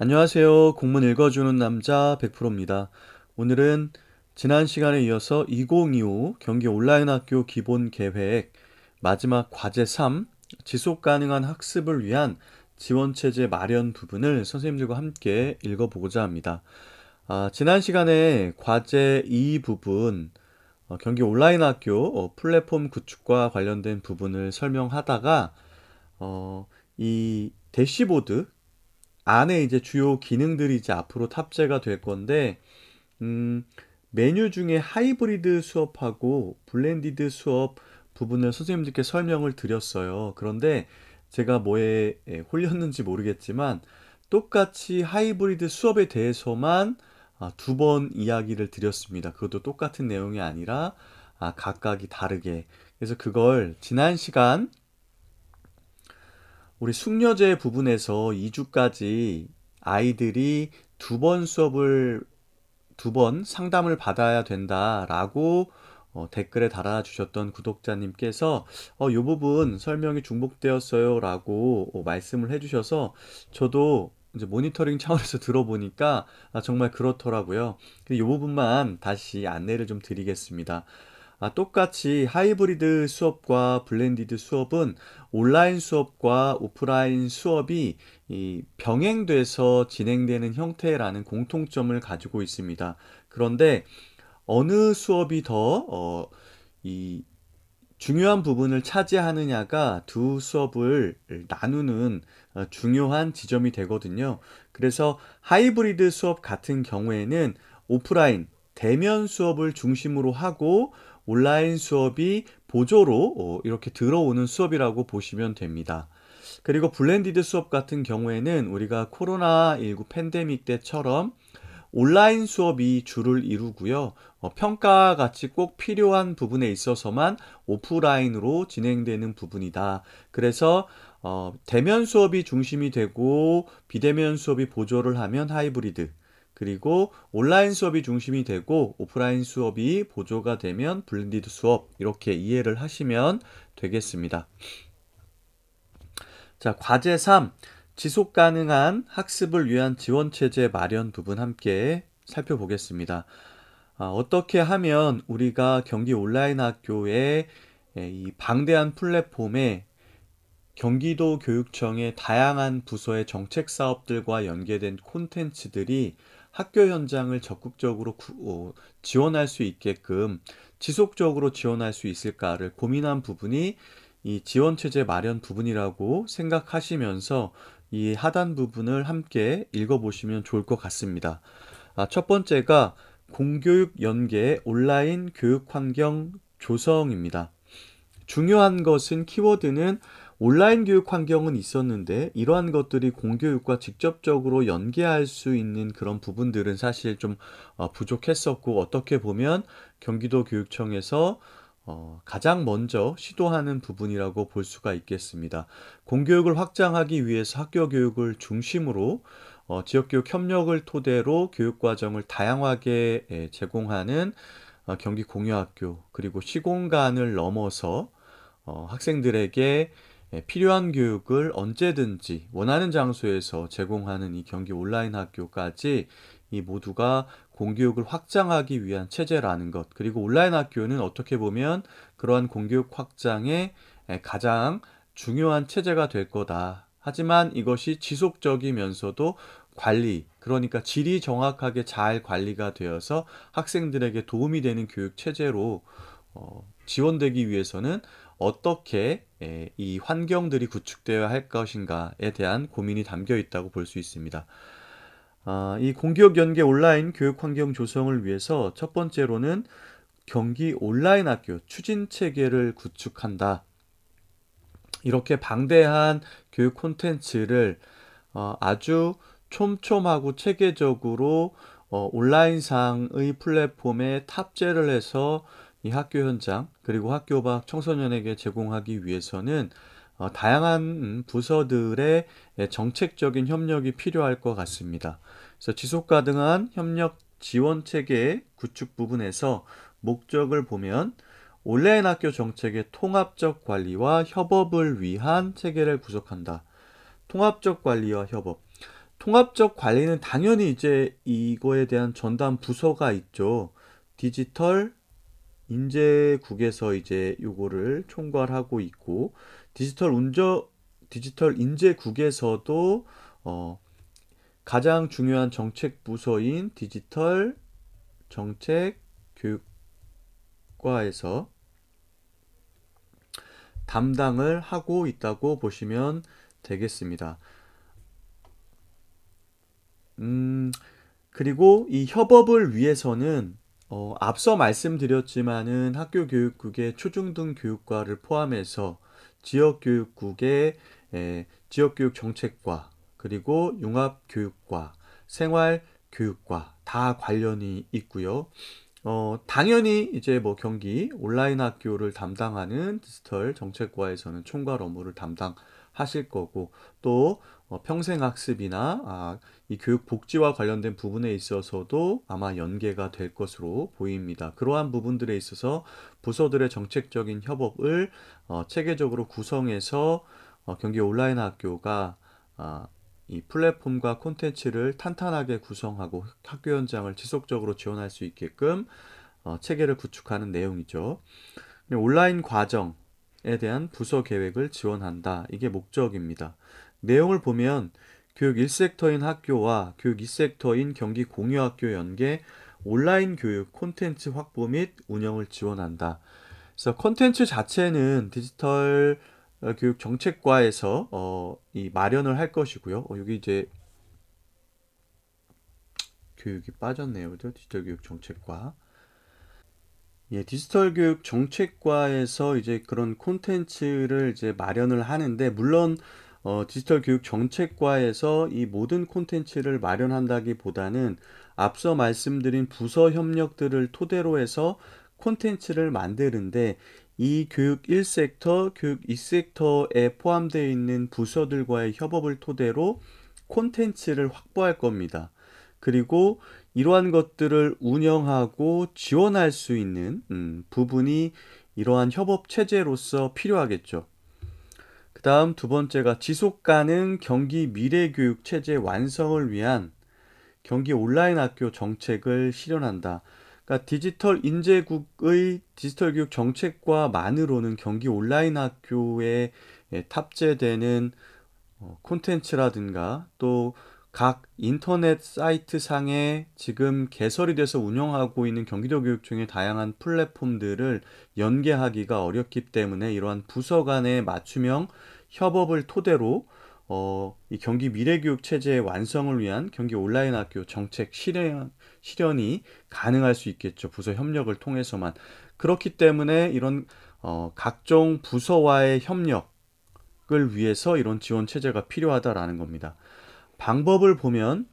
안녕하세요. 공문 읽어주는 남자 100%입니다. 오늘은 지난 시간에 이어서 2025 경기 온라인 학교 기본 계획 마지막 과제 3 지속 가능한 학습을 위한 지원 체제 마련 부분을 선생님들과 함께 읽어보고자 합니다. 지난 시간에 과제 2 부분 경기 온라인 학교 플랫폼 구축과 관련된 부분을 설명하다가 이 대시보드 안에 이제 주요 기능들이 이제 앞으로 탑재가 될 건데, 음, 메뉴 중에 하이브리드 수업하고 블렌디드 수업 부분을 선생님들께 설명을 드렸어요. 그런데 제가 뭐에 홀렸는지 모르겠지만, 똑같이 하이브리드 수업에 대해서만 두 번 이야기를 드렸습니다. 그것도 똑같은 내용이 아니라 각각이 다르게. 그래서 그걸 지난 시간 우리 숙려제 부분에서 2주까지 아이들이 두 번 상담을 받아야 된다라고 댓글에 달아주셨던 구독자님께서 이 부분 설명이 중복되었어요 라고 말씀을 해주셔서 저도 이제 모니터링 차원에서 들어보니까 정말 그렇더라고요. 이 부분만 다시 안내를 좀 드리겠습니다. 똑같이 하이브리드 수업과 블렌디드 수업은 온라인 수업과 오프라인 수업이 병행돼서 진행되는 형태라는 공통점을 가지고 있습니다. 그런데 어느 수업이 더 이 중요한 부분을 차지하느냐가 두 수업을 나누는 중요한 지점이 되거든요. 그래서 하이브리드 수업 같은 경우에는 오프라인 대면 수업을 중심으로 하고 온라인 수업이 보조로 이렇게 들어오는 수업이라고 보시면 됩니다. 그리고 블렌디드 수업 같은 경우에는 우리가 코로나19 팬데믹 때처럼 온라인 수업이 주를 이루고요. 평가와 같이 꼭 필요한 부분에 있어서만 오프라인으로 진행되는 부분이다. 그래서 대면 수업이 중심이 되고 비대면 수업이 보조를 하면 하이브리드, 그리고 온라인 수업이 중심이 되고 오프라인 수업이 보조가 되면 블렌디드 수업, 이렇게 이해를 하시면 되겠습니다. 자, 과제 3. 지속 가능한 학습을 위한 지원 체제 마련 부분 함께 살펴보겠습니다. 어떻게 하면 우리가 경기 온라인 학교의 이 방대한 플랫폼에 경기도 교육청의 다양한 부서의 정책 사업들과 연계된 콘텐츠들이 학교 현장을 적극적으로 지원할 수 있게끔 지속적으로 지원할 수 있을까를 고민한 부분이 이 지원 체제 마련 부분이라고 생각하시면서 이 하단 부분을 함께 읽어보시면 좋을 것 같습니다. 첫 번째가 공교육 연계 온라인 교육 환경 조성입니다. 중요한 것은 키워드는 온라인 교육 환경은 있었는데 이러한 것들이 공교육과 직접적으로 연계할 수 있는 그런 부분들은 사실 좀 부족했었고, 어떻게 보면 경기도 교육청에서 가장 먼저 시도하는 부분이라고 볼 수가 있겠습니다. 공교육을 확장하기 위해서 학교 교육을 중심으로 지역교육 협력을 토대로 교육과정을 다양하게 제공하는 경기 공유학교, 그리고 시공간을 넘어서 학생들에게 필요한 교육을 언제든지 원하는 장소에서 제공하는 이 경기 온라인 학교까지 이 모두가 공교육을 확장하기 위한 체제라는 것, 그리고 온라인 학교는 어떻게 보면 그러한 공교육 확장의 가장 중요한 체제가 될 거다. 하지만 이것이 지속적이면서도 관리, 그러니까 질이 정확하게 잘 관리가 되어서 학생들에게 도움이 되는 교육 체제로 지원되기 위해서는 어떻게 이 환경들이 구축되어야 할 것인가에 대한 고민이 담겨 있다고 볼 수 있습니다. 이 공교육 연계 온라인 교육 환경 조성을 위해서 첫 번째로는 경기 온라인 학교 추진 체계를 구축한다. 이렇게 방대한 교육 콘텐츠를 아주 촘촘하고 체계적으로 온라인상의 플랫폼에 탑재를 해서 이 학교 현장 그리고 학교 밖 청소년에게 제공하기 위해서는 다양한 부서들의 정책적인 협력이 필요할 것 같습니다. 그래서 지속 가능한 협력 지원 체계 구축 부분에서 목적을 보면 온라인 학교 정책의 통합적 관리와 협업을 위한 체계를 구성한다. 통합적 관리와 협업. 통합적 관리는 당연히 이제 이거에 대한 전담 부서가 있죠. 디지털 인재국에서 이제 요거를 총괄하고 있고, 디지털 인재국에서도 가장 중요한 정책 부서인 디지털 정책 교육과에서 담당을 하고 있다고 보시면 되겠습니다. 그리고 이 협업을 위해서는 앞서 말씀드렸지만은 학교교육국의 초중등 교육과를 포함해서 지역교육국의 지역교육 정책과, 그리고 융합교육과, 생활교육과 다 관련이 있고요. 당연히 이제 뭐 경기 온라인 학교를 담당하는 디지털 정책과에서는 총괄 업무를 담당하실 거고, 또 평생학습이나 이 교육 복지와 관련된 부분에 있어서도 아마 연계가 될 것으로 보입니다. 그러한 부분들에 있어서 부서들의 정책적인 협업을 체계적으로 구성해서 경기 온라인 학교가 이 플랫폼과 콘텐츠를 탄탄하게 구성하고 학교 현장을 지속적으로 지원할 수 있게끔 체계를 구축하는 내용이죠. 온라인 과정에 대한 부서 계획을 지원한다. 이게 목적입니다. 내용을 보면 교육 1섹터인 학교와 교육 2섹터인 경기 공유학교 연계 온라인 교육 콘텐츠 확보 및 운영을 지원한다. 그래서 콘텐츠 자체는 디지털 교육 정책과에서 이 마련을 할 것이고요. 여기 이제 교육이 빠졌네요. 그죠? 디지털 교육 정책과. 예, 디지털 교육 정책과에서 이제 그런 콘텐츠를 이제 마련을 하는데, 물론 디지털 교육 정책과에서 이 모든 콘텐츠를 마련한다기보다는 앞서 말씀드린 부서 협력들을 토대로 해서 콘텐츠를 만드는데, 이 교육 1섹터, 교육 2섹터에 포함되어 있는 부서들과의 협업을 토대로 콘텐츠를 확보할 겁니다. 그리고 이러한 것들을 운영하고 지원할 수 있는 부분이 이러한 협업 체제로서 필요하겠죠. 그 다음 두 번째가 지속가능 경기 미래교육 체제 완성을 위한 경기 온라인 학교 정책을 실현한다. 그러니까 디지털 인재국의 디지털 교육 정책과만으로는 경기 온라인 학교에 탑재되는 콘텐츠라든가, 또 각 인터넷 사이트 상에 지금 개설이 돼서 운영하고 있는 경기도 교육청의 다양한 플랫폼들을 연계하기가 어렵기 때문에 이러한 부서 간의 맞춤형 협업을 토대로 이 경기 미래교육 체제의 완성을 위한 경기 온라인 학교 정책 실현이 가능할 수 있겠죠. 부서 협력을 통해서만. 그렇기 때문에 이런 각종 부서와의 협력을 위해서 이런 지원 체제가 필요하다라는 겁니다. 방법을 보면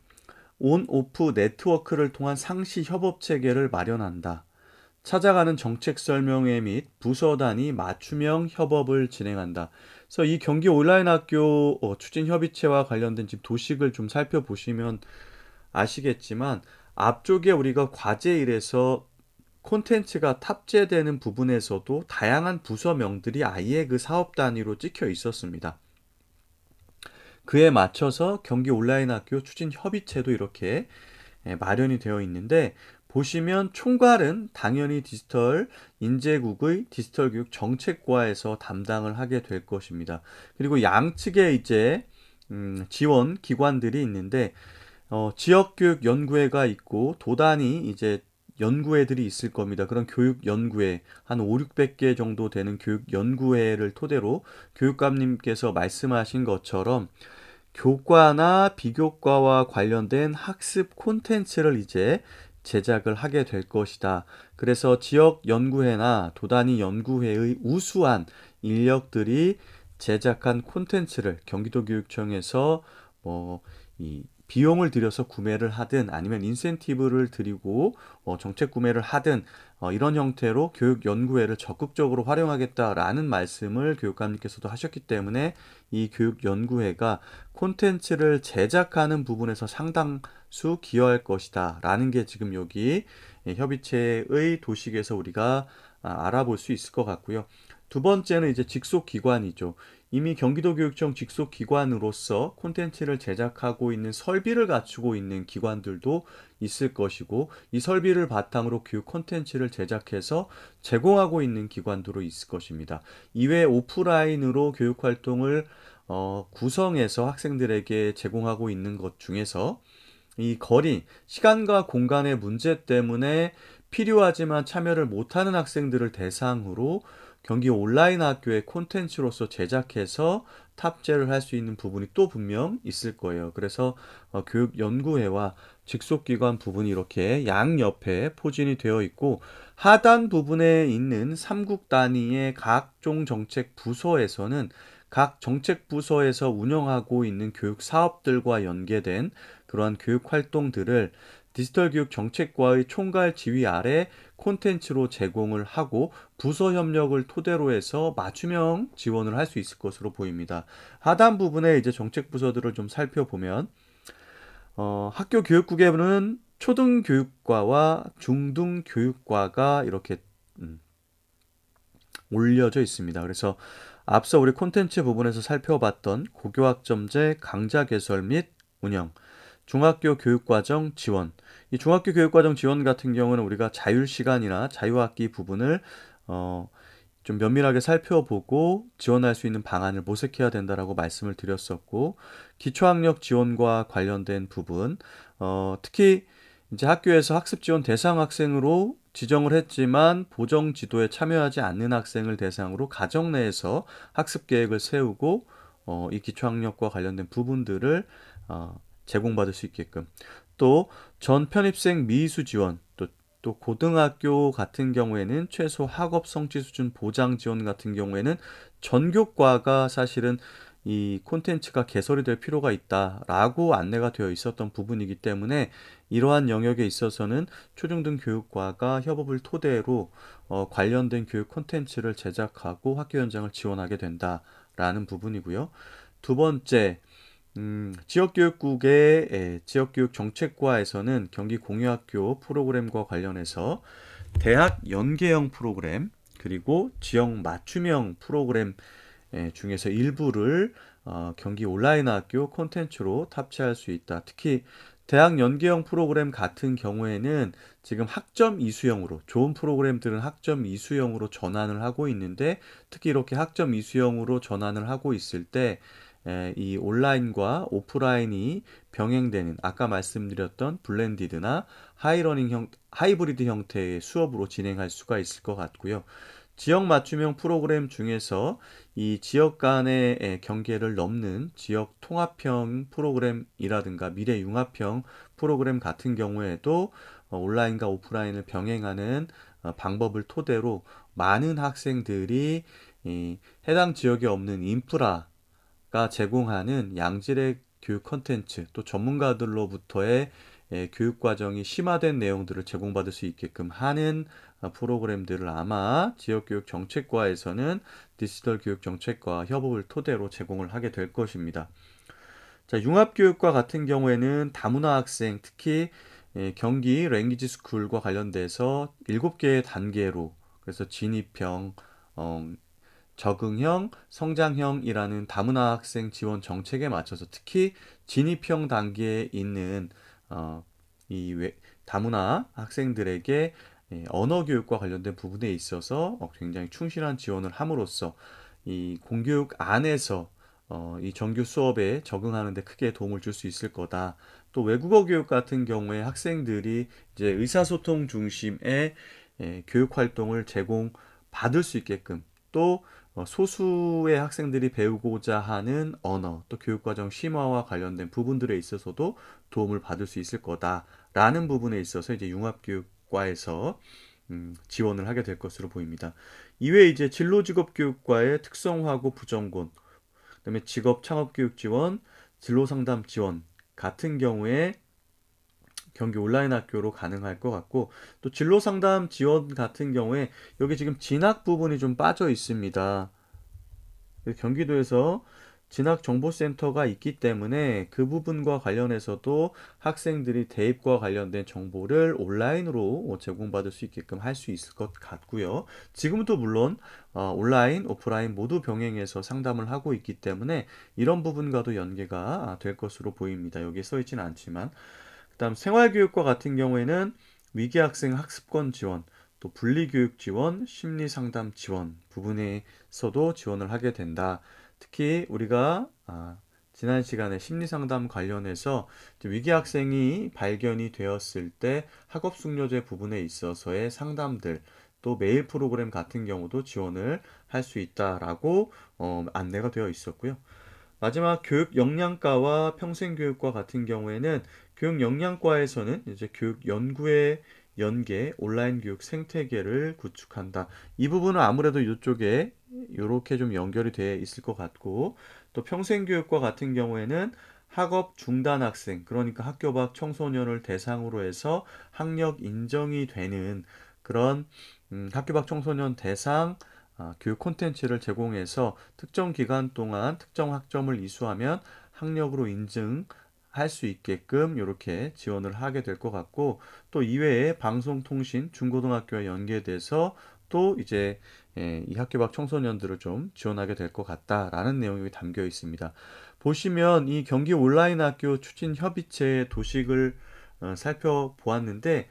온, 오프 네트워크를 통한 상시 협업 체계를 마련한다. 찾아가는 정책 설명회 및 부서 단위 맞춤형 협업을 진행한다. 그래서 이 경기 온라인 학교 추진 협의체와 관련된 지금 도식을 좀 살펴보시면 아시겠지만, 앞쪽에 우리가 과제1에서 콘텐츠가 탑재되는 부분에서도 다양한 부서명들이 아예 그 사업 단위로 찍혀 있었습니다. 그에 맞춰서 경기 온라인 학교 추진 협의체도 이렇게 마련이 되어 있는데, 보시면 총괄은 당연히 디지털 인재국의 디지털 교육 정책과에서 담당을 하게 될 것입니다. 그리고 양측에 이제 지원 기관들이 있는데, 지역교육연구회가 있고 도단위 이제 연구회들이 있을 겁니다. 그런 교육연구회 한 5, 600개 정도 되는 교육연구회를 토대로 교육감님께서 말씀하신 것처럼 교과나 비교과와 관련된 학습 콘텐츠를 이제 제작을 하게 될 것이다. 그래서 지역 연구회나 도단위 연구회의 우수한 인력들이 제작한 콘텐츠를 경기도 교육청에서 이 비용을 들여서 구매를 하든 아니면 인센티브를 드리고 정책 구매를 하든 이런 형태로 교육연구회를 적극적으로 활용하겠다라는 말씀을 교육감님께서도 하셨기 때문에 이 교육연구회가 콘텐츠를 제작하는 부분에서 상당수 기여할 것이다 라는 게 지금 여기 협의체의 도식에서 우리가 알아볼 수 있을 것 같고요. 두 번째는 이제 직속기관이죠. 이미 경기도교육청 직속기관으로서 콘텐츠를 제작하고 있는 설비를 갖추고 있는 기관들도 있을 것이고, 이 설비를 바탕으로 교육 콘텐츠를 제작해서 제공하고 있는 기관들도 있을 것입니다. 이외에 오프라인으로 교육 활동을 구성해서 학생들에게 제공하고 있는 것 중에서 이 거리, 시간과 공간의 문제 때문에 필요하지만 참여를 못하는 학생들을 대상으로 경기 온라인 학교의 콘텐츠로서 제작해서 탑재를 할 수 있는 부분이 또 분명 있을 거예요. 그래서 교육연구회와 직속기관 부분이 이렇게 양옆에 포진이 되어 있고, 하단 부분에 있는 3국 단위의 각종 정책 부서에서는 각 정책 부서에서 운영하고 있는 교육 사업들과 연계된 그러한 교육 활동들을 디지털 교육 정책과의 총괄 지휘 아래 콘텐츠로 제공을 하고, 부서 협력을 토대로 해서 맞춤형 지원을 할 수 있을 것으로 보입니다. 하단 부분에 이제 정책 부서들을 좀 살펴보면 학교 교육국에는 초등교육과와 중등교육과가 이렇게 올려져 있습니다. 그래서 앞서 우리 콘텐츠 부분에서 살펴봤던 고교학점제 강좌 개설 및 운영, 중학교 교육과정 지원. 이 중학교 교육과정 지원 같은 경우는 우리가 자율시간이나 자유학기 부분을 좀 면밀하게 살펴보고 지원할 수 있는 방안을 모색해야 된다라고 말씀을 드렸었고, 기초학력 지원과 관련된 부분, 특히 이제 학교에서 학습 지원 대상 학생으로 지정을 했지만 보정 지도에 참여하지 않는 학생을 대상으로 가정 내에서 학습 계획을 세우고 이 기초학력과 관련된 부분들을 제공받을 수 있게끔, 또 전 편입생 미수 지원, 또 고등학교 같은 경우에는 최소 학업 성취 수준 보장 지원 같은 경우에는 전교과가 사실은 이 콘텐츠가 개설이 될 필요가 있다라고 안내가 되어 있었던 부분이기 때문에, 이러한 영역에 있어서는 초중등 교육과가 협업을 토대로 관련된 교육 콘텐츠를 제작하고 학교 현장을 지원하게 된다라는 부분이고요. 두 번째, 지역교육국의 지역교육 정책과에서는 경기 공유학교 프로그램과 관련해서 대학 연계형 프로그램, 그리고 지역 맞춤형 프로그램 중에서 일부를 경기 온라인 학교 콘텐츠로 탑재할 수 있다. 특히 대학 연계형 프로그램 같은 경우에는 지금 학점 이수형으로, 좋은 프로그램들은 학점 이수형으로 전환을 하고 있는데, 특히 이렇게 학점 이수형으로 전환을 하고 있을 때 이 온라인과 오프라인이 병행되는, 아까 말씀드렸던 블렌디드나 하이브리드 형태의 수업으로 진행할 수가 있을 것 같고요. 지역 맞춤형 프로그램 중에서 이 지역 간의 경계를 넘는 지역 통합형 프로그램이라든가 미래 융합형 프로그램 같은 경우에도 온라인과 오프라인을 병행하는 방법을 토대로 많은 학생들이 해당 지역에 없는 인프라가 제공하는 양질의 교육 콘텐츠, 또 전문가들로부터의 교육 과정이 심화된 내용들을 제공받을 수 있게끔 하는 프로그램들을 아마 지역교육 정책과에서는 디지털 교육 정책과 협업을 토대로 제공을 하게 될 것입니다. 자, 융합교육과 같은 경우에는 다문화 학생, 특히 경기 랭귀지 스쿨과 관련돼서 7개의 단계로, 그래서 진입형, 적응형, 성장형이라는 다문화 학생 지원 정책에 맞춰서 특히 진입형 단계에 있는 다문화 학생들에게 언어 교육과 관련된 부분에 있어서 굉장히 충실한 지원을 함으로써 이 공교육 안에서 이 정규 수업에 적응하는 데 크게 도움을 줄 수 있을 거다. 또 외국어 교육 같은 경우에 학생들이 이제 의사소통 중심의 교육 활동을 제공받을 수 있게끔, 또 소수의 학생들이 배우고자 하는 언어, 또 교육과정 심화와 관련된 부분들에 있어서도 도움을 받을 수 있을 거다라는 부분에 있어서 이제 융합교육과에서 지원을 하게 될 것으로 보입니다. 이외에 이제 진로직업교육과의 특성화고 부전공, 그다음에 직업창업교육 지원, 진로상담 지원 같은 경우에 경기 온라인 학교로 가능할 것 같고, 또 진로상담 지원 같은 경우에 여기 지금 진학 부분이 좀 빠져 있습니다. 경기도에서 진학정보센터가 있기 때문에 그 부분과 관련해서도 학생들이 대입과 관련된 정보를 온라인으로 제공받을 수 있게끔 할 수 있을 것 같고요. 지금도 물론 온라인, 오프라인 모두 병행해서 상담을 하고 있기 때문에 이런 부분과도 연계가 될 것으로 보입니다. 여기에 써 있지는 않지만. 그다음 생활교육과 같은 경우에는 위기학생 학습권 지원, 또 분리교육 지원, 심리상담 지원 부분에서도 지원을 하게 된다. 특히 우리가 지난 시간에 심리상담 관련해서 위기학생이 발견이 되었을 때 학업숙려제 부분에 있어서의 상담들, 또 메일 프로그램 같은 경우도 지원을 할 수 있다라고 안내가 되어 있었고요. 마지막 교육 역량과와 평생교육과 같은 경우에는 교육 역량과에서는 이제 교육 연구의 연계, 온라인 교육 생태계를 구축한다. 이 부분은 아무래도 이쪽에 이렇게 좀 연결이 되어 있을 것 같고, 또 평생교육과 같은 경우에는 학업 중단 학생, 그러니까 학교 밖 청소년을 대상으로 해서 학력 인정이 되는 그런 학교 밖 청소년 대상 교육 콘텐츠를 제공해서 특정 기간 동안 특정 학점을 이수하면 학력으로 인증할 수 있게끔 이렇게 지원을 하게 될 것 같고, 또 이외에 방송통신 중고등학교와 연계돼서 또 이제 이 학교 밖 청소년들을 좀 지원하게 될 것 같다라는 내용이 담겨 있습니다. 보시면 이 경기 온라인 학교 추진 협의체의 도식을 살펴보았는데,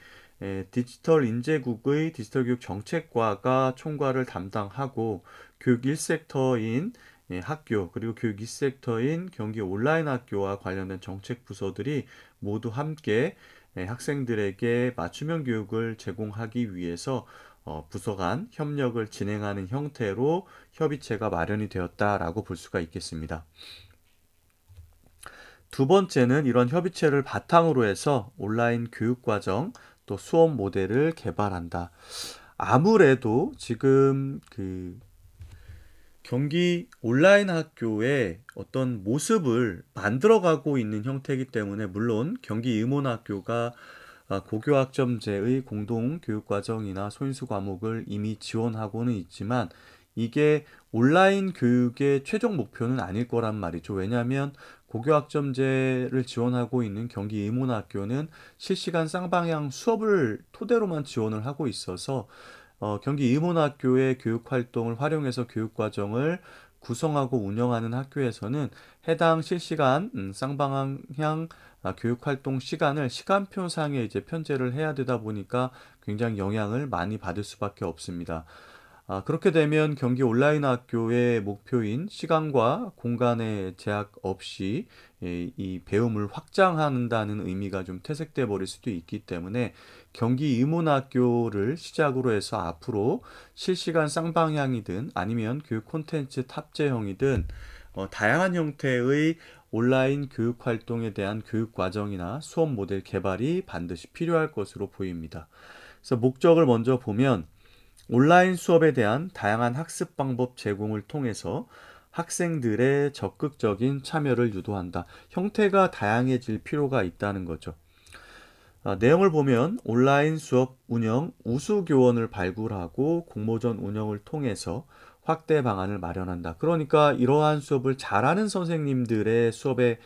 디지털 인재국의 디지털 교육 정책과가 총괄을 담당하고 교육 1섹터인 학교, 그리고 교육 2섹터인 경기 온라인 학교와 관련된 정책 부서들이 모두 함께 학생들에게 맞춤형 교육을 제공하기 위해서 부서 간 협력을 진행하는 형태로 협의체가 마련이 되었다라고 볼 수가 있겠습니다. 두 번째는 이런 협의체를 바탕으로 해서 온라인 교육과정 또 수업 모델을 개발한다. 아무래도 지금 그 경기 온라인 학교의 어떤 모습을 만들어가고 있는 형태이기 때문에, 물론 경기 의몬학교가 고교학점제의 공동교육과정이나 소인수 과목을 이미 지원하고는 있지만 이게 온라인 교육의 최종 목표는 아닐 거란 말이죠. 왜냐하면 고교학점제를 지원하고 있는 경기 의몬학교는 실시간 쌍방향 수업을 토대로만 지원을 하고 있어서 경기 의문학교의 교육활동을 활용해서 교육과정을 구성하고 운영하는 학교에서는 해당 실시간 쌍방향 교육활동 시간을 시간표상에 이제 편제를 해야 되다 보니까 굉장히 영향을 많이 받을 수밖에 없습니다. 그렇게 되면 경기 온라인 학교의 목표인 시간과 공간의 제약 없이 이 배움을 확장한다는 의미가 좀 퇴색돼 버릴 수도 있기 때문에 경기 의문학교를 시작으로 해서 앞으로 실시간 쌍방향이든 아니면 교육 콘텐츠 탑재형이든 다양한 형태의 온라인 교육 활동에 대한 교육 과정이나 수업 모델 개발이 반드시 필요할 것으로 보입니다. 그래서 목적을 먼저 보면 온라인 수업에 대한 다양한 학습 방법 제공을 통해서 학생들의 적극적인 참여를 유도한다. 형태가 다양해질 필요가 있다는 거죠. 내용을 보면 온라인 수업 운영 우수 교원을 발굴하고 공모전 운영을 통해서 확대 방안을 마련한다. 그러니까 이러한 수업을 잘하는 선생님들의 수업의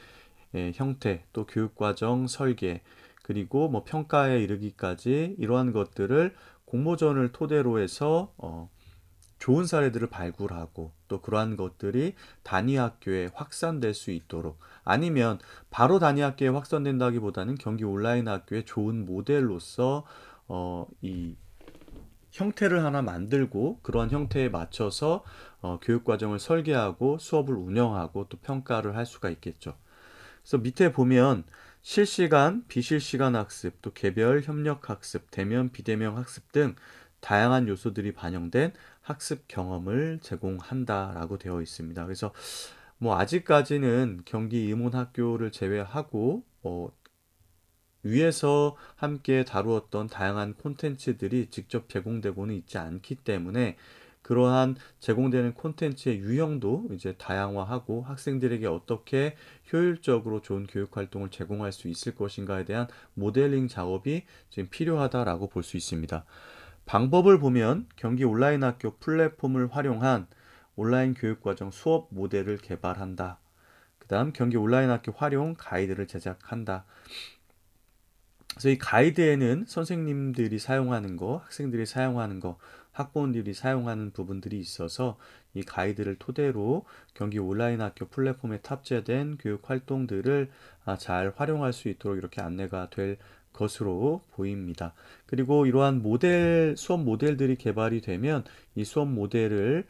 형태, 또 교육과정 설계, 그리고 뭐 평가에 이르기까지 이러한 것들을 공모전을 토대로 해서 좋은 사례들을 발굴하고 또 그러한 것들이 단위 학교에 확산될 수 있도록, 아니면 바로 단위 학교에 확산된다기보다는 경기 온라인 학교의 좋은 모델로서 이 형태를 하나 만들고 그러한 형태에 맞춰서 교육 과정을 설계하고 수업을 운영하고 또 평가를 할 수가 있겠죠. 그래서 밑에 보면 실시간, 비실시간 학습, 또 개별 협력 학습, 대면, 비대면 학습 등 다양한 요소들이 반영된 학습 경험을 제공한다라고 되어 있습니다. 그래서 뭐 아직까지는 경기 의문학교를 제외하고 위에서 함께 다루었던 다양한 콘텐츠들이 직접 제공되고는 있지 않기 때문에 그러한 제공되는 콘텐츠의 유형도 이제 다양화하고 학생들에게 어떻게 효율적으로 좋은 교육 활동을 제공할 수 있을 것인가에 대한 모델링 작업이 지금 필요하다라고 볼 수 있습니다. 방법을 보면 경기 온라인 학교 플랫폼을 활용한 온라인 교육과정 수업 모델을 개발한다 그다음 경기 온라인 학교 활용 가이드를 제작한다. 그래서 이 가이드에는 선생님들이 사용하는 거, 학생들이 사용하는 거, 학부모들이 사용하는 부분들이 있어서 이 가이드를 토대로 경기 온라인 학교 플랫폼에 탑재된 교육 활동들을 잘 활용할 수 있도록 이렇게 안내가 될 것으로 보입니다. 그리고 이러한 수업 모델들이 개발이 되면 이 수업 모델을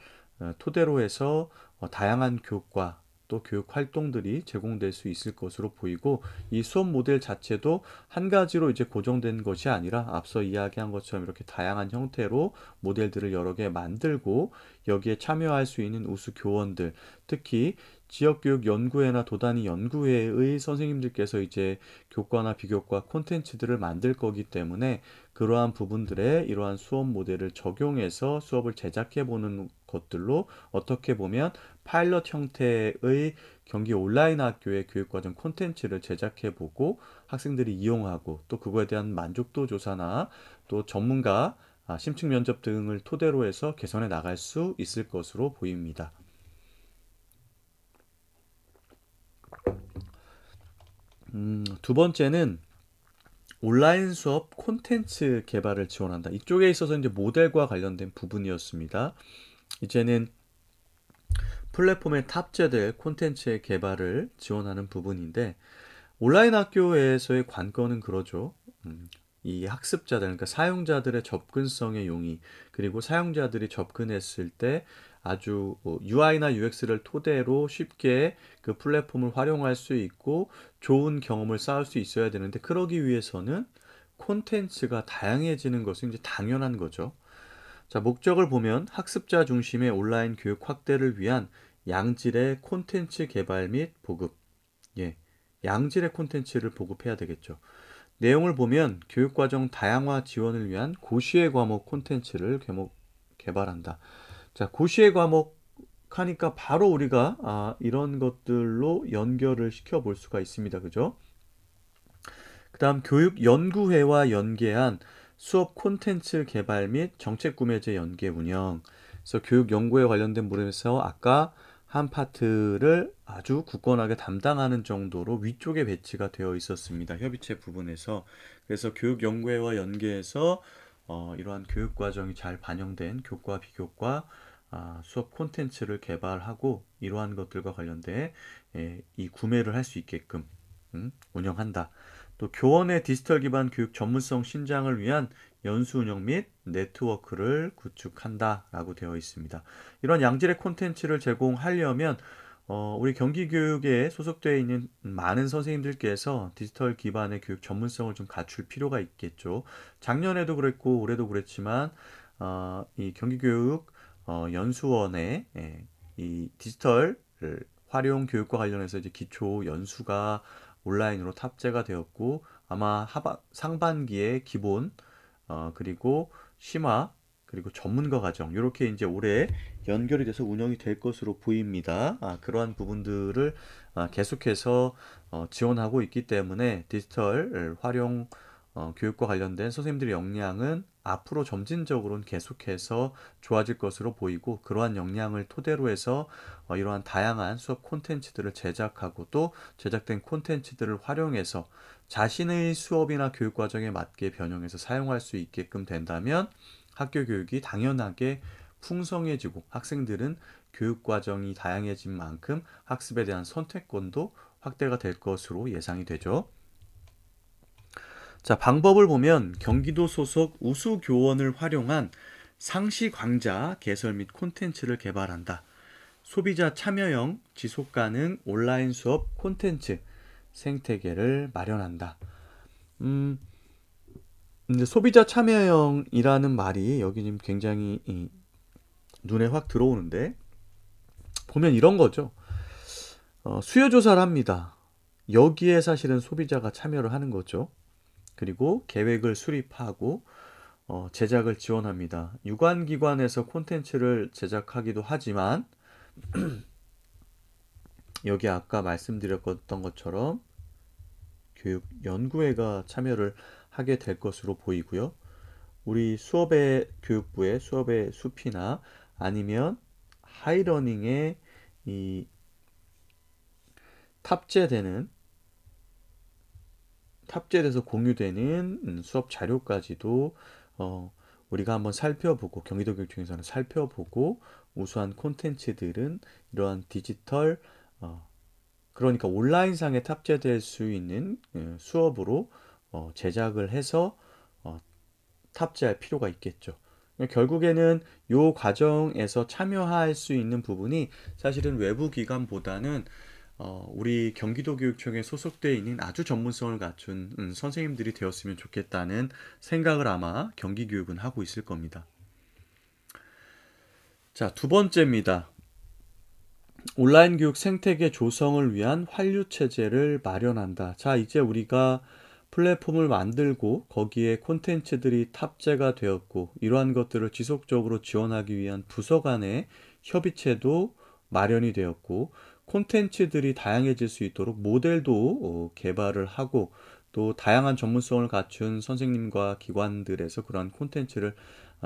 토대로 해서 다양한 교과 또 교육 활동들이 제공될 수 있을 것으로 보이고 이 수업 모델 자체도 한 가지로 이제 고정된 것이 아니라 앞서 이야기한 것처럼 이렇게 다양한 형태로 모델들을 여러 개 만들고 여기에 참여할 수 있는 우수 교원들, 특히 지역교육 연구회나 도단위 연구회의 선생님들께서 이제 교과나 비교과 콘텐츠들을 만들 거기 때문에 그러한 부분들에 이러한 수업 모델을 적용해서 수업을 제작해 보는 것들로 어떻게 보면 파일럿 형태의 경기 온라인 학교의 교육과정 콘텐츠를 제작해 보고 학생들이 이용하고 또 그거에 대한 만족도 조사나 또 전문가 심층 면접 등을 토대로 해서 개선해 나갈 수 있을 것으로 보입니다. 두 번째는 온라인 수업 콘텐츠 개발을 지원한다. 이쪽에 있어서 이제 모델과 관련된 부분이었습니다. 이제는 플랫폼에 탑재될 콘텐츠의 개발을 지원하는 부분인데 온라인 학교에서의 관건은 그러죠. 이 학습자들, 그러니까 사용자들의 접근성의 용이, 그리고 사용자들이 접근했을 때 아주 UI나 UX를 토대로 쉽게 그 플랫폼을 활용할 수 있고 좋은 경험을 쌓을 수 있어야 되는데 그러기 위해서는 콘텐츠가 다양해지는 것은 이제 당연한 거죠. 자, 목적을 보면 학습자 중심의 온라인 교육 확대를 위한 양질의 콘텐츠 개발 및 보급. 예, 양질의 콘텐츠를 보급해야 되겠죠. 내용을 보면 교육과정 다양화 지원을 위한 고시의 과목 콘텐츠를 개발한다. 자, 고시의 과목 하니까 바로 우리가 이런 것들로 연결을 시켜 볼 수가 있습니다. 그죠? 그다음 교육 연구회와 연계한 수업 콘텐츠 개발 및 정책 구매제 연계 운영. 그래서 교육 연구에 관련된 부분에서 아까 한 파트를 아주 굳건하게 담당하는 정도로 위쪽에 배치가 되어 있었습니다. 협의체 부분에서. 그래서 교육 연구회와 연계해서 이러한 교육 과정이 잘 반영된 교과 비교과 수업 콘텐츠를 개발하고 이러한 것들과 관련된 이 구매를 할 수 있게끔 운영한다. 또 교원의 디지털 기반 교육 전문성 신장을 위한 연수 운영 및 네트워크를 구축한다라고 되어 있습니다. 이런 양질의 콘텐츠를 제공하려면 우리 경기교육에 소속되어 있는 많은 선생님들께서 디지털 기반의 교육 전문성을 좀 갖출 필요가 있겠죠. 작년에도 그랬고 올해도 그랬지만 이 경기교육 연수원의 이 디지털 활용 교육과 관련해서 이제 기초 연수가 온라인으로 탑재가 되었고 아마 상반기에 기본 그리고 심화 그리고 전문가 과정 이렇게 이제 올해 연결이 돼서 운영이 될 것으로 보입니다. 그러한 부분들을 계속해서 지원하고 있기 때문에 디지털 활용 교육과 관련된 선생님들의 역량은 앞으로 점진적으로는 계속해서 좋아질 것으로 보이고 그러한 역량을 토대로 해서 이러한 다양한 수업 콘텐츠들을 제작하고 또 제작된 콘텐츠들을 활용해서 자신의 수업이나 교육 과정에 맞게 변형해서 사용할 수 있게끔 된다면 학교 교육이 당연하게 풍성해지고 학생들은 교육 과정이 다양해진 만큼 학습에 대한 선택권도 확대가 될 것으로 예상이 되죠. 자, 방법을 보면 경기도 소속 우수 교원을 활용한 상시 강좌 개설 및 콘텐츠를 개발한다. 소비자 참여형 지속 가능 온라인 수업 콘텐츠 생태계를 마련한다. 근데 소비자 참여형이라는 말이 여기 지금 굉장히 눈에 확 들어오는데 보면 이런 거죠. 수요 조사를 합니다. 여기에 사실은 소비자가 참여를 하는 거죠. 그리고 계획을 수립하고 제작을 지원합니다. 유관기관에서 콘텐츠를 제작하기도 하지만 여기 아까 말씀드렸던 것처럼 교육연구회가 참여를 하게 될 것으로 보이고요. 우리 수업의 교육부의 수업의 숲이나 아니면 하이러닝의 이 탑재돼서 공유되는 수업 자료까지도 우리가 한번 살펴보고 경기도교육청에서는 살펴보고 우수한 콘텐츠들은 이러한 디지털 그러니까 온라인상에 탑재될 수 있는 수업으로 제작을 해서 탑재할 필요가 있겠죠. 결국에는 이 과정에서 참여할 수 있는 부분이 사실은 외부 기관보다는 우리 경기도교육청에 소속되어 있는 아주 전문성을 갖춘 선생님들이 되었으면 좋겠다는 생각을 아마 경기교육은 하고 있을 겁니다. 자, 두 번째입니다. 온라인 교육 생태계 조성을 위한 환류 체제를 마련한다. 자, 이제 우리가 플랫폼을 만들고 거기에 콘텐츠들이 탑재가 되었고 이러한 것들을 지속적으로 지원하기 위한 부서 간의 협의체도 마련이 되었고 콘텐츠들이 다양해질 수 있도록 모델도 개발을 하고 또 다양한 전문성을 갖춘 선생님과 기관들에서 그러한 콘텐츠를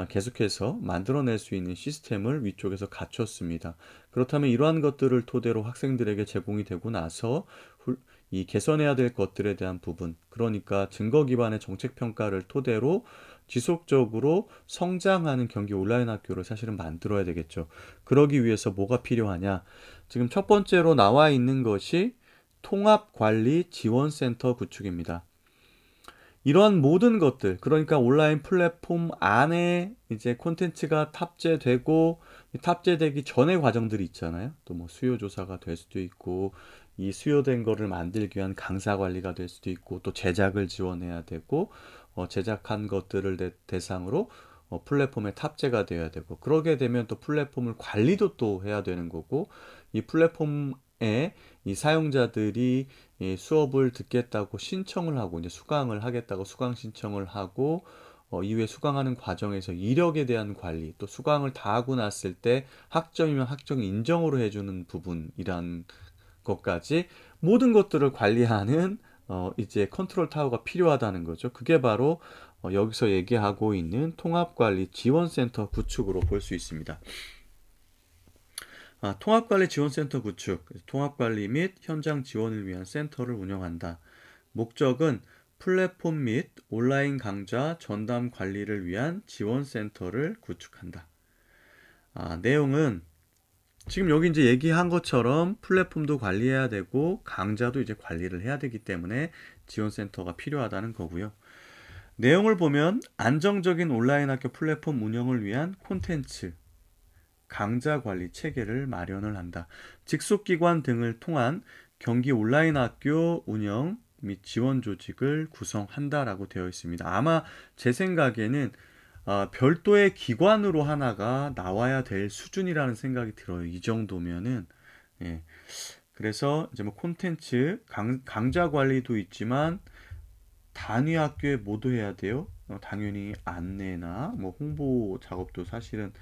계속해서 만들어낼 수 있는 시스템을 위쪽에서 갖췄습니다. 그렇다면 이러한 것들을 토대로 학생들에게 제공이 되고 나서 이 개선해야 될 것들에 대한 부분, 그러니까 증거 기반의 정책 평가를 토대로 지속적으로 성장하는 경기 온라인 학교를 사실은 만들어야 되겠죠. 그러기 위해서 뭐가 필요하냐? 지금 첫 번째로 나와 있는 것이 통합관리지원센터 구축입니다. 이러한 모든 것들, 그러니까 온라인 플랫폼 안에 이제 콘텐츠가 탑재되고 탑재되기 전의 과정들이 있잖아요. 또 뭐 수요 조사가 될 수도 있고 이 수요된 거를 만들기 위한 강사 관리가 될 수도 있고 또 제작을 지원해야 되고 제작한 것들을 대상으로 플랫폼에 탑재가 되어야 되고 그러게 되면 또 플랫폼을 관리도 또 해야 되는 거고 이 플랫폼에 이 사용자들이 이 수업을 듣겠다고 신청을 하고 이제 수강을 하겠다고 수강 신청을 하고 이후에 수강하는 과정에서 이력에 대한 관리 또 수강을 다 하고 났을 때 학점이면 학점 인정으로 해주는 부분이란 것까지 모든 것들을 관리하는 이제 컨트롤 타워가 필요하다는 거죠. 그게 바로 여기서 얘기하고 있는 통합관리 지원센터 구축으로 볼 수 있습니다. 통합관리 지원센터 구축, 통합관리 및 현장 지원을 위한 센터를 운영한다. 목적은 플랫폼 및 온라인 강좌 전담 관리를 위한 지원센터를 구축한다. 내용은 지금 여기 이제 얘기한 것처럼 플랫폼도 관리해야 되고 강좌도 이제 관리를 해야 되기 때문에 지원센터가 필요하다는 거고요. 내용을 보면 안정적인 온라인 학교 플랫폼 운영을 위한 콘텐츠, 강좌 관리 체계를 마련을 한다. 직속기관 등을 통한 경기 온라인 학교 운영 및 지원 조직을 구성한다라고 되어 있습니다. 아마 제 생각에는 별도의 기관으로 하나가 나와야 될 수준이라는 생각이 들어요. 이 정도면은 예. 그래서 이제 뭐 콘텐츠 강좌 관리도 있지만 단위 학교에 뭐도 해야 돼요? 당연히 안내나 뭐 홍보 작업도 사실은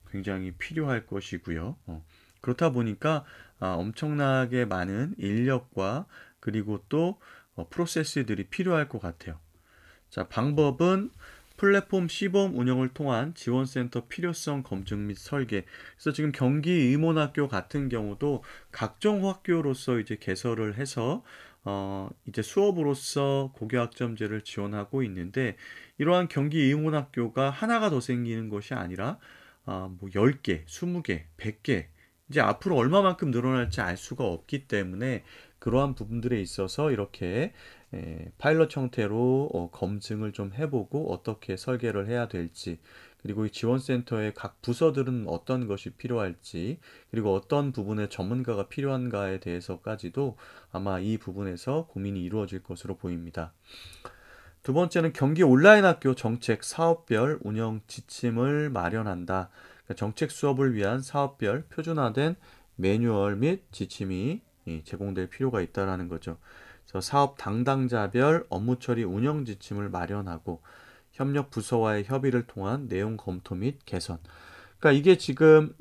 굉장히 필요할 것이고요. 그렇다 보니까 엄청나게 많은 인력과 그리고 또 프로세스들이 필요할 것 같아요. 자, 방법은 플랫폼 시범 운영을 통한 지원센터 필요성 검증 및 설계. 그래서 지금 경기 의몬학교 같은 경우도 각종 학교로서 이제 개설을 해서 이제 수업으로서 고교학점제를 지원하고 있는데 이러한 경기 의몬학교가 하나가 더 생기는 것이 아니라 뭐 10개, 20개, 100개 이제 앞으로 얼마만큼 늘어날지 알 수가 없기 때문에 그러한 부분들에 있어서 이렇게 파일럿 형태로 검증을 좀 해보고 어떻게 설계를 해야 될지 그리고 이 지원센터의 각 부서들은 어떤 것이 필요할지 그리고 어떤 부분에 전문가가 필요한가에 대해서까지도 아마 이 부분에서 고민이 이루어질 것으로 보입니다. 두 번째는 경기 온라인 학교 정책 사업별 운영 지침을 마련한다. 그러니까 정책 수업을 위한 사업별 표준화된 매뉴얼 및 지침이 제공될 필요가 있다는 거죠. 그래서 사업 담당자별 업무 처리 운영 지침을 마련하고 협력 부서와의 협의를 통한 내용 검토 및 개선. 그러니까 이게 지금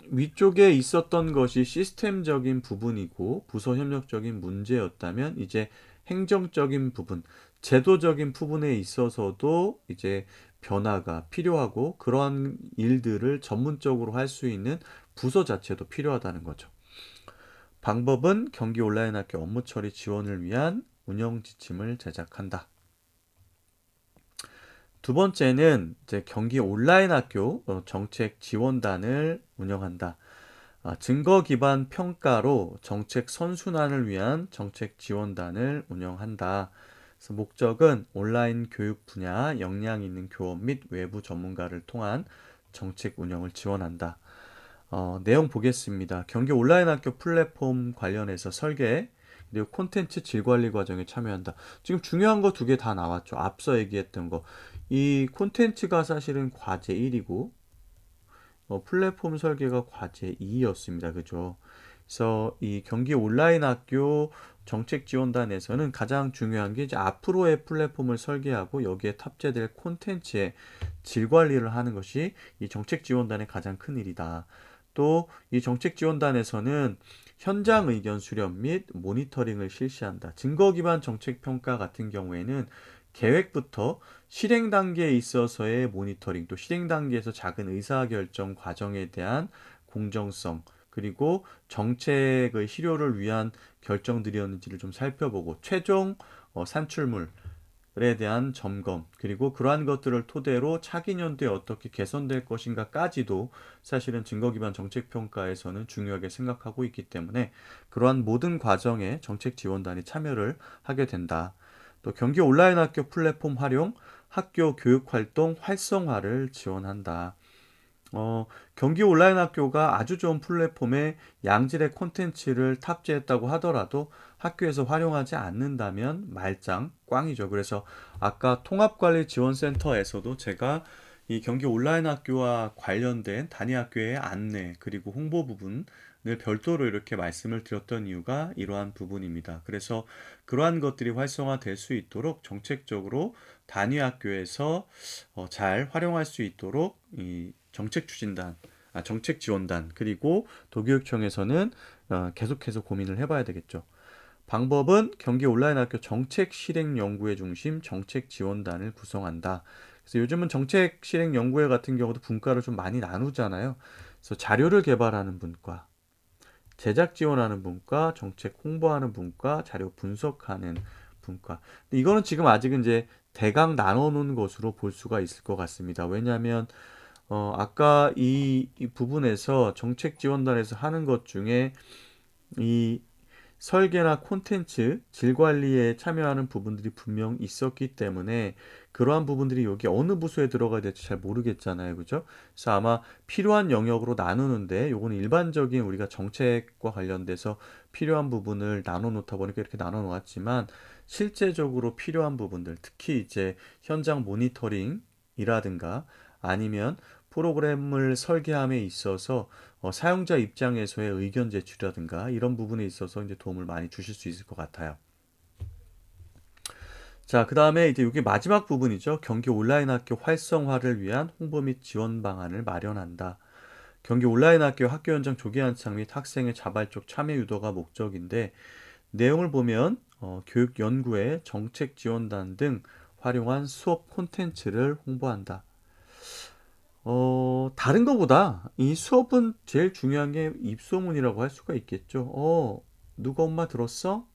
위쪽에 있었던 것이 시스템적인 부분이고 부서 협력적인 문제였다면 이제 행정적인 부분, 제도적인 부분에 있어서도 이제 변화가 필요하고 그러한 일들을 전문적으로 할 수 있는 부서 자체도 필요하다는 거죠. 방법은 경기 온라인 학교 업무 처리 지원을 위한 운영 지침을 제작한다. 두 번째는 이제 경기 온라인 학교 정책 지원단을 운영한다. 증거 기반 평가로 정책 선순환을 위한 정책 지원단을 운영한다. 그래서 목적은 온라인 교육 분야 역량 있는 교원 및 외부 전문가를 통한 정책 운영을 지원한다. 내용 보겠습니다. 경기 온라인 학교 플랫폼 관련해서 설계, 그리고 콘텐츠 질 관리 과정에 참여한다. 지금 중요한 거 두 개 다 나왔죠. 앞서 얘기했던 거. 이 콘텐츠가 사실은 과제 1이고, 플랫폼 설계가 과제 2였습니다. 그죠? 그래서 이 경기 온라인 학교 정책 지원단에서는 가장 중요한 게 이제 앞으로의 플랫폼을 설계하고 여기에 탑재될 콘텐츠의 질 관리를 하는 것이 이 정책 지원단의 가장 큰 일이다. 또 이 정책 지원단에서는 현장 의견 수렴 및 모니터링을 실시한다. 증거 기반 정책 평가 같은 경우에는 계획부터 실행 단계에 있어서의 모니터링, 또 실행 단계에서 작은 의사결정 과정에 대한 공정성, 그리고 정책의 실효를 위한 결정들이었는지를 좀 살펴보고 최종 산출물에 대한 점검, 그리고 그러한 것들을 토대로 차기 년도에 어떻게 개선될 것인가까지도 사실은 증거 기반 정책 평가에서는 중요하게 생각하고 있기 때문에 그러한 모든 과정에 정책 지원단이 참여를 하게 된다. 또 경기 온라인 학교 플랫폼 활용, 학교 교육 활동 활성화를 지원한다. 경기 온라인 학교가 아주 좋은 플랫폼에 양질의 콘텐츠를 탑재했다고 하더라도 학교에서 활용하지 않는다면 말짱 꽝이죠. 그래서 아까 통합관리지원센터에서도 제가 이 경기 온라인 학교와 관련된 단위 학교의 안내 그리고 홍보 부분을 별도로 이렇게 말씀을 드렸던 이유가 이러한 부분입니다. 그래서 그러한 것들이 활성화될 수 있도록 정책적으로 단위 학교에서 잘 활용할 수 있도록 이 정책 추진단, 정책 지원단 그리고 도교육청에서는 계속해서 고민을 해봐야 되겠죠. 방법은 경기 온라인 학교 정책 실행 연구회 중심 정책 지원단을 구성한다. 그래서 요즘은 정책 실행 연구회 같은 경우도 분과를 좀 많이 나누잖아요. 그래서 자료를 개발하는 분과, 제작 지원하는 분과, 정책 홍보하는 분과, 자료 분석하는 분과. 근데 이거는 지금 아직은 이제 대강 나눠 놓은 것으로 볼 수가 있을 것 같습니다. 왜냐하면 아까 이 부분에서 정책 지원단에서 하는 것 중에 이 설계나 콘텐츠 질 관리에 참여하는 부분들이 분명 있었기 때문에 그러한 부분들이 여기 어느 부서에 들어가야 될지 잘 모르겠잖아요. 그죠? 그래서 아마 필요한 영역으로 나누는데 요거는 일반적인 우리가 정책과 관련돼서 필요한 부분을 나눠 놓다 보니까 이렇게 나눠 놓았지만 실제적으로 필요한 부분들, 특히 이제 현장 모니터링이라든가 아니면 프로그램을 설계함에 있어서 사용자 입장에서의 의견 제출이라든가 이런 부분에 있어서 이제 도움을 많이 주실 수 있을 것 같아요. 자, 그 다음에 이제 여기 마지막 부분이죠. 경기 온라인 학교 활성화를 위한 홍보 및 지원 방안을 마련한다. 경기 온라인 학교 학교 현장 조기 안착 및 학생의 자발적 참여 유도가 목적인데 내용을 보면 교육 연구회, 정책 지원단 등 활용한 수업 콘텐츠를 홍보한다. 다른 거보다 이 수업은 제일 중요한 게 입소문이라고 할 수가 있겠죠. 누가 엄마 들었어?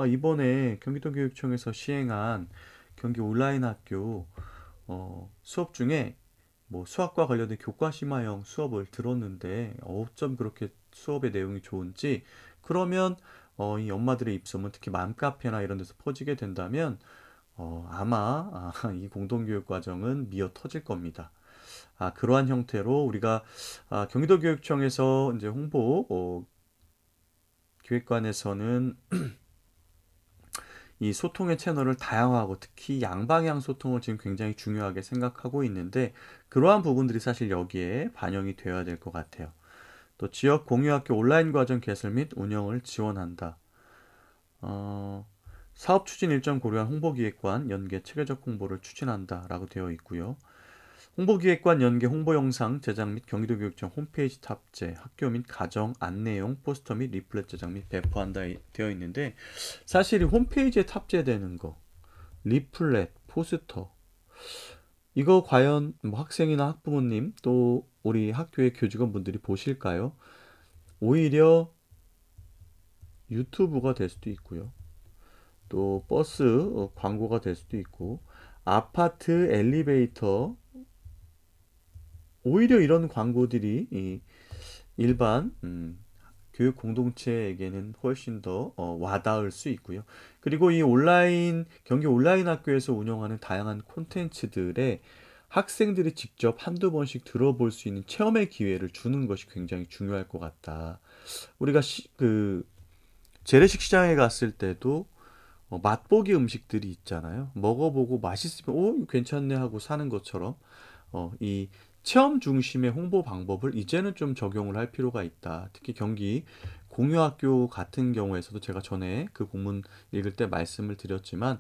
이번에 경기도교육청에서 시행한 경기 온라인 학교 수업 중에 뭐 수학과 관련된 교과 심화형 수업을 들었는데 어쩜 그렇게 수업의 내용이 좋은지 그러면 이 엄마들의 입소문 특히 맘카페나 이런 데서 퍼지게 된다면 아마 이 공동교육 과정은 미어 터질 겁니다. 그러한 형태로 우리가 경기도교육청에서 이제 홍보 기획관에서는 이 소통의 채널을 다양화하고 특히 양방향 소통을 지금 굉장히 중요하게 생각하고 있는데 그러한 부분들이 사실 여기에 반영이 되어야 될 것 같아요. 또 지역 공유학교 온라인 과정 개설 및 운영을 지원한다. 어, 사업 추진 일정 고려한 홍보기획관 연계 체계적 홍보를 추진한다라고 되어 있고요. 홍보기획관 연계 홍보 영상 제작 및 경기도교육청 홈페이지 탑재, 학교 및 가정 안내용 포스터 및 리플렛 제작 및 배포한다 되어 있는데 사실 이 홈페이지에 탑재되는 거, 리플렛, 포스터 이거 과연 뭐 학생이나 학부모님 또 우리 학교의 교직원분들이 보실까요? 오히려 유튜브가 될 수도 있고요. 또 버스 광고가 될 수도 있고, 아파트 엘리베이터, 오히려 이런 광고들이 이 일반 교육 공동체에게는 훨씬 더 와닿을 수 있고요. 그리고 이 온라인 경기 온라인 학교에서 운영하는 다양한 콘텐츠들에 학생들이 직접 한두 번씩 들어볼 수 있는 체험의 기회를 주는 것이 굉장히 중요할 것 같다. 우리가 그 재래식 시장에 갔을 때도 맛보기 음식들이 있잖아요. 먹어보고 맛있으면 이거 괜찮네 하고 사는 것처럼 이 체험 중심의 홍보 방법을 이제는 좀 적용을 할 필요가 있다. 특히 경기 공유학교 같은 경우에서도 제가 전에 그 본문 읽을 때 말씀을 드렸지만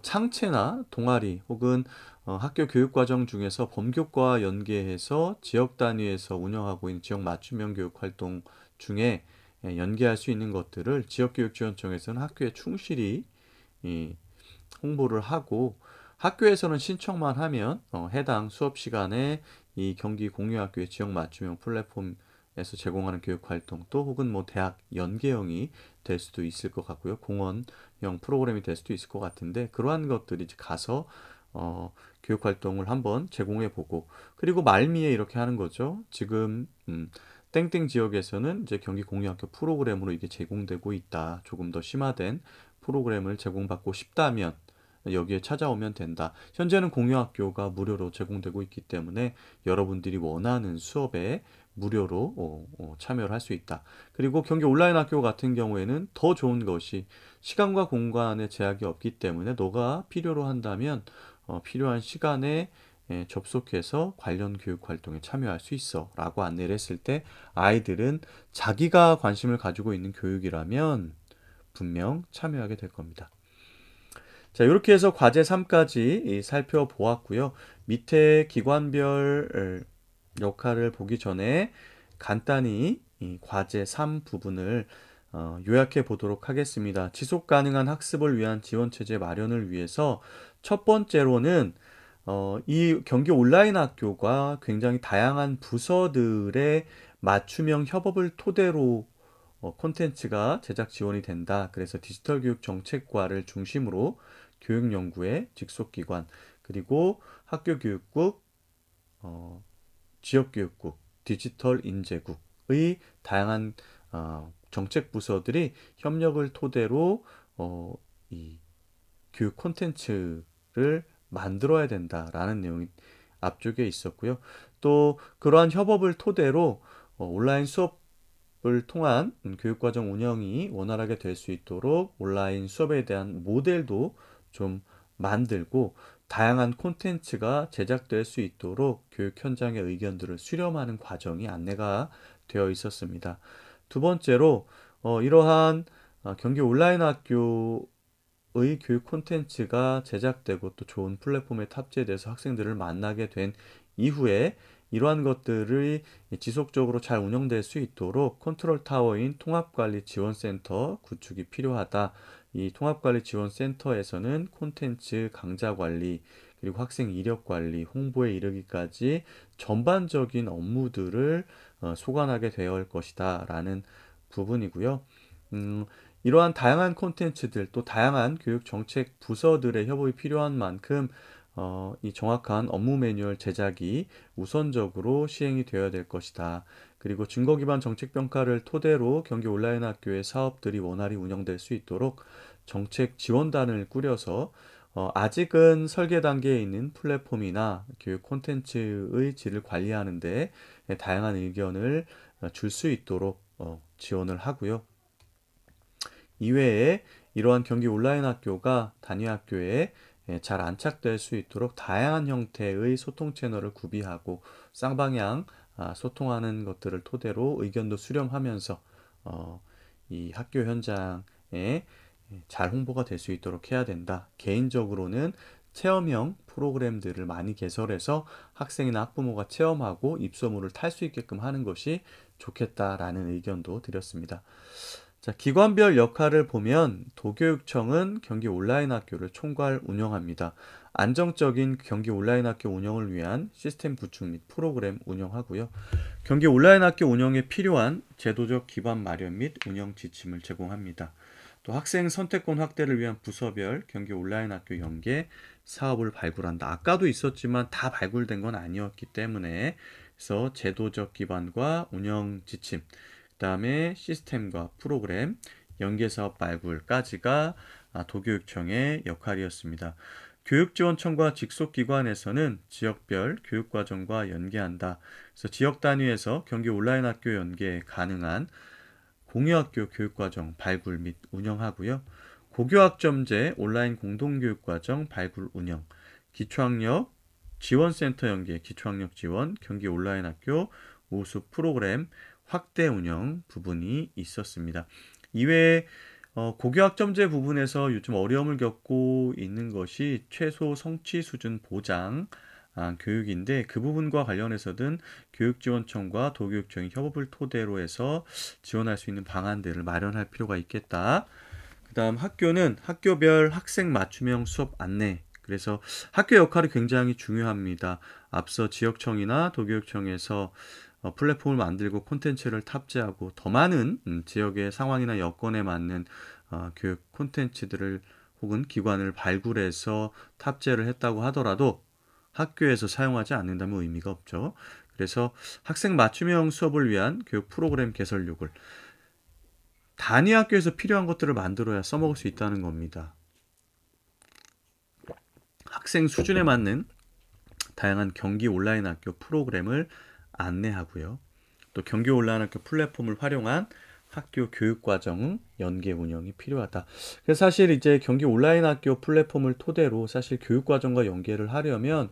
창체나 동아리 혹은 학교 교육과정 중에서 범교과와 연계해서 지역 단위에서 운영하고 있는 지역 맞춤형 교육 활동 중에 연계할 수 있는 것들을 지역교육지원청에서는 학교에 충실히 이 홍보를 하고 학교에서는 신청만 하면 해당 수업 시간에 이 경기 공유학교의 지역 맞춤형 플랫폼에서 제공하는 교육 활동도 혹은 뭐 대학 연계형이 될 수도 있을 것 같고요. 공원형 프로그램이 될 수도 있을 것 같은데 그러한 것들이 이제 가서 교육 활동을 한번 제공해 보고 그리고 말미에 이렇게 하는 거죠. 지금 땡땡 지역에서는 이제 경기 공유학교 프로그램으로 이게 제공되고 있다. 조금 더 심화된 프로그램을 제공받고 싶다면 여기에 찾아오면 된다. 현재는 공유학교가 무료로 제공되고 있기 때문에 여러분들이 원하는 수업에 무료로 참여를 할 수 있다. 그리고 경기 온라인 학교 같은 경우에는 더 좋은 것이 시간과 공간의 제약이 없기 때문에 너가 필요로 한다면 필요한 시간에 접속해서 관련 교육 활동에 참여할 수 있어 라고 안내를 했을 때 아이들은 자기가 관심을 가지고 있는 교육이라면 분명 참여하게 될 겁니다. 자, 이렇게 해서 과제 3까지 살펴보았고요. 밑에 기관별 역할을 보기 전에 간단히 이 과제 3 부분을 요약해 보도록 하겠습니다. 지속 가능한 학습을 위한 지원 체제 마련을 위해서 첫 번째로는 이 경기 온라인 학교가 굉장히 다양한 부서들의 맞춤형 협업을 토대로 콘텐츠가 제작 지원이 된다. 그래서 디지털 교육 정책과를 중심으로 교육 연구의 직속기관 그리고 학교 교육국, 지역 교육국, 디지털 인재국의 다양한 정책 부서들이 협력을 토대로 이 교육 콘텐츠를 만들어야 된다라는 내용이 앞쪽에 있었고요. 또 그러한 협업을 토대로 온라인 수업을 통한 교육과정 운영이 원활하게 될 수 있도록 온라인 수업에 대한 모델도 좀 만들고 다양한 콘텐츠가 제작될 수 있도록 교육 현장의 의견들을 수렴하는 과정이 안내가 되어 있었습니다. 두 번째로 이러한 경기 온라인 학교 의 교육 콘텐츠가 제작되고 또 좋은 플랫폼에 탑재돼서 학생들을 만나게 된 이후에 이러한 것들이 지속적으로 잘 운영될 수 있도록 컨트롤 타워인 통합관리지원센터 구축이 필요하다. 이 통합관리지원센터에서는 콘텐츠 강좌 관리, 그리고 학생 이력 관리, 홍보에 이르기까지 전반적인 업무들을 소관하게 되어 올 것이다. 라는 부분이고요. 이러한 다양한 콘텐츠들 또 다양한 교육 정책 부서들의 협업이 필요한 만큼 이 정확한 업무 매뉴얼 제작이 우선적으로 시행이 되어야 될 것이다. 그리고 증거 기반 정책 평가를 토대로 경기 온라인 학교의 사업들이 원활히 운영될 수 있도록 정책 지원단을 꾸려서 아직은 설계 단계에 있는 플랫폼이나 교육 콘텐츠의 질을 관리하는 데 다양한 의견을 줄 수 있도록 지원을 하고요. 이외에 이러한 경기 온라인 학교가 단위 학교에 잘 안착될 수 있도록 다양한 형태의 소통 채널을 구비하고 쌍방향 소통하는 것들을 토대로 의견도 수렴하면서 이 학교 현장에 잘 홍보가 될 수 있도록 해야 된다. 개인적으로는 체험형 프로그램들을 많이 개설해서 학생이나 학부모가 체험하고 입소문을 탈 수 있게끔 하는 것이 좋겠다라는 의견도 드렸습니다. 자, 기관별 역할을 보면 도교육청은 경기 온라인 학교를 총괄 운영합니다. 안정적인 경기 온라인 학교 운영을 위한 시스템 구축 및 프로그램 운영하고요. 경기 온라인 학교 운영에 필요한 제도적 기반 마련 및 운영 지침을 제공합니다. 또 학생 선택권 확대를 위한 부서별 경기 온라인 학교 연계 사업을 발굴한다. 아까도 있었지만 다 발굴된 건 아니었기 때문에 그래서 제도적 기반과 운영 지침, 그다음에 시스템과 프로그램, 연계 사업 발굴까지가 도교육청의 역할이었습니다. 교육지원청과 직속기관에서는 지역별 교육과정과 연계한다. 그래서 지역 단위에서 경기 온라인 학교 연계 가능한 공유학교 교육과정 발굴 및 운영하고요. 고교학점제 온라인 공동교육과정 발굴 운영, 기초학력 지원센터 연계 기초학력 지원, 경기 온라인 학교 우수 프로그램 확대 운영 부분이 있었습니다. 이외에 고교학점제 부분에서 요즘 어려움을 겪고 있는 것이 최소 성취 수준 보장 교육인데 그 부분과 관련해서든 교육지원청과 도교육청이 협업을 토대로 해서 지원할 수 있는 방안들을 마련할 필요가 있겠다. 그 다음 학교는 학교별 학생 맞춤형 수업 안내. 그래서 학교 역할이 굉장히 중요합니다. 앞서 지역청이나 도교육청에서 플랫폼을 만들고 콘텐츠를 탑재하고 더 많은 지역의 상황이나 여건에 맞는 교육 콘텐츠들을 혹은 기관을 발굴해서 탑재를 했다고 하더라도 학교에서 사용하지 않는다면 의미가 없죠. 그래서 학생 맞춤형 수업을 위한 교육 프로그램 개설력을 단위 학교에서 필요한 것들을 만들어야 써먹을 수 있다는 겁니다. 학생 수준에 맞는 다양한 경기 온라인 학교 프로그램을 안내하고요. 또 경기 온라인 학교 플랫폼을 활용한 학교 교육과정 연계 운영이 필요하다. 그래서 사실 이제 경기 온라인 학교 플랫폼을 토대로 사실 교육과정과 연계를 하려면